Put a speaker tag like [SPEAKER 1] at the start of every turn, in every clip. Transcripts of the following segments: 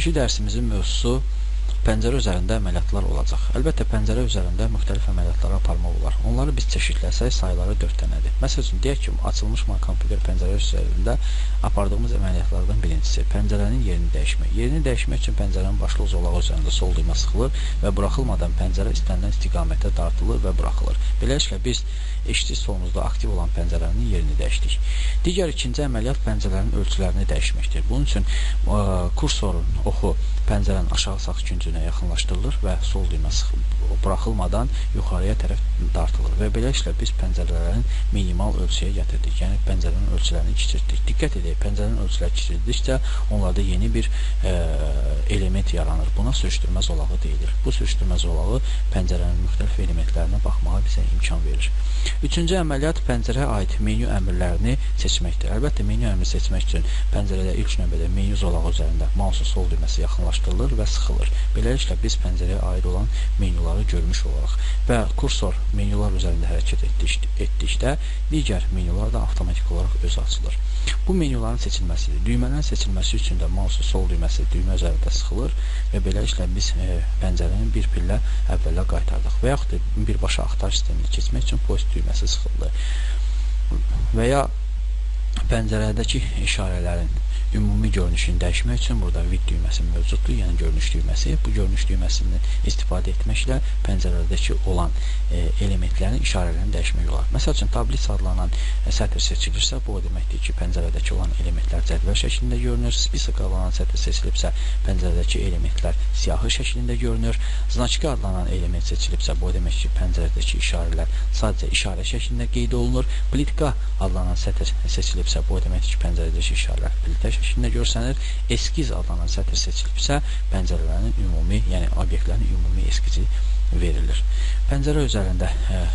[SPEAKER 1] Bugünkü dərsimizin mövzusu pəncərə üzərində əməliyyatlar olacaq. Əlbəttə, pəncərə üzərində müxtəlif əməliyyatları aparmaq olar. Onları biz çeşidləsək, sayıları 4 dənədir. Məsəl üçün, deyək ki, açılmış kompüter pəncərə üzərində apardığımız əməliyyatlardan birincisi pəncərənin yerini dəyişmək. Yerini dəyişmək üçün pəncərənin başlıq zolağı üzərində sol düymə sıxılır və buraxılmadan pəncərə istənilən istiqamətə dartılır və buraxılır. Beləliklə, biz eşitçi stolumuzda aktiv olan pəncərənin yerini dəyişdik. Digər ikinci əməliyyat pəncərənin ölçülərini dəyişməkdir. Bunun üçün kursorun oxu pəncərənin aşağı sağ küncünə yaxınlaşdırılır və sol düymə buraxılmadan yuxarıya tərəf dartılır və beləliklə biz pəncərələrin minimal ölçüyə gətirdik. Yəni pəncərənin ölçülərini kiçiltdik. Diqqət edək, pəncərənin ölçüləri kiçildikcə onlarda yeni bir element yaranır. Buna sürüşdürmə zolağı deyilir. Bu sürüşdürmə zolağı pəncərənin müxtəlif elementlərinə baxmağa bizə imkan verir. Üçüncü əməliyyat pəncərəyə aid menyu əmrlərini seçməkdir. Əlbəttə, menyu əmri seçmək üçün pəncərədə ilk növbədə menyu zolağı üzərində mausun sol düyməsi yaxınlaşdırılır və sıxılır. Beləliklə, biz pəncərəyə aid olan menyuları görmüş olaraq və kursor menyular üzərində hərəkət etdikdə digər menyular da avtomatik olaraq özü açılır. Bu menyuların seçilməsidir. Düymələrin seçilməsi üçün də mausun sol düyməsi düymə üzərində sıxılır və beləliklə biz pəncərəni bir pillə əvvələ qaytardıq və yaxud da birbaşa axtarış sistemini keçmək üçün post düyməsi sıxıldı və ya pəncərədəki işarələrin ümumi görünüşünü dəyişmək üçün burada vid düyməsi mövcuddur, yəni görünüş düyməsi. Bu görünüş düyməsini istifadə etməklə pəncərədəki olan elementlərin işarələrini dəyişmək olar. Məsəl üçün, tabliça adlanan sətr seçilirsə, bu o deməkdir ki, pəncərədəki olan elementlər cədvəl şəklində görünür. Spisek adlanan sətr seçilibsə, pəncərədəki elementlər siyahı şəklində görünür. Znaçka adlanan element seçilibsə, bu o demək ki, pəncərədəki işarələr sadəcə işarə şəklində qeyd olunur. Plitka adlanan sətr seçilibsə, bu o deməkdir ki, pəncərədəki işarələr plitə şəklində görsənir. Eskiz adlanan sətr seçilibsə, pəncərələrin ümumi, yəni obyektlərin ümumi eskizi verilir. Pəncərə üzərində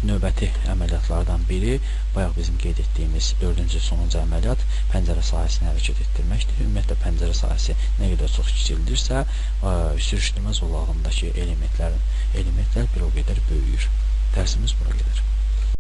[SPEAKER 1] növbəti əməliyyatlardan biri, bayaq bizim qeyd etdiyimiz 4-cü sonuncu əməliyyat pəncərə sahəsini hərəkət etdirməkdir. Ümumiyyətlə, pəncərə sahəsi nə qədər çox kiçildirsə, sürüşdürmə zolağındakı elementlər bir o qədər böyüyür. Dərsimiz bura qədər.